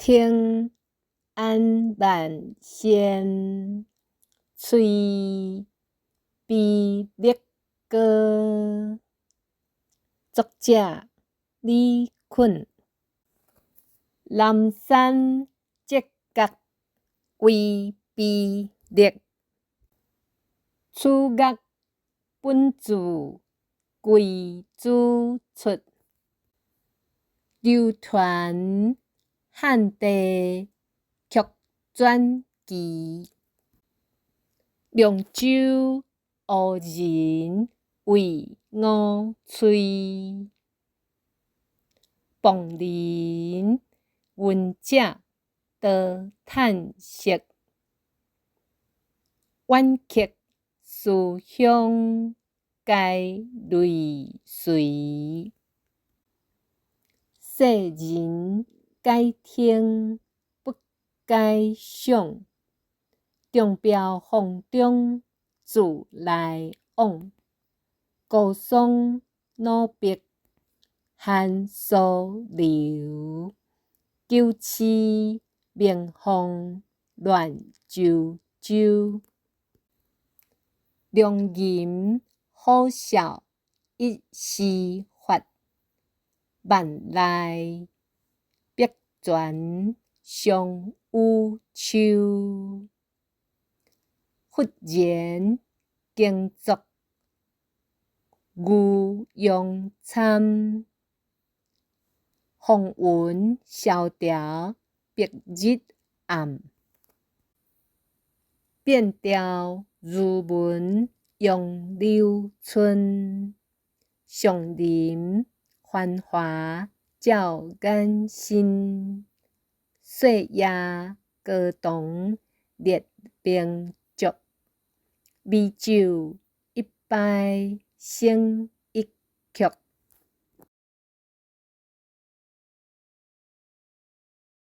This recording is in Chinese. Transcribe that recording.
天安万仙，催逼烈歌。作者李坤。南山节角归避烈，楚乐本自贵子出。流传汉地曲传奇，凉州乌人为五吹。傍人闻者多叹息，远客思乡皆泪垂。世人该听不该想，中标风中自来往。高霜怒逼寒疏流，九翅明风乱啾啾。良吟好笑一时发，万籁必传尚有秋。忽然惊作牛羊参，风云萧条白日暗。变调如文咏留春，上林繁华照眼心。岁夜歌同列兵卒，美酒一杯醒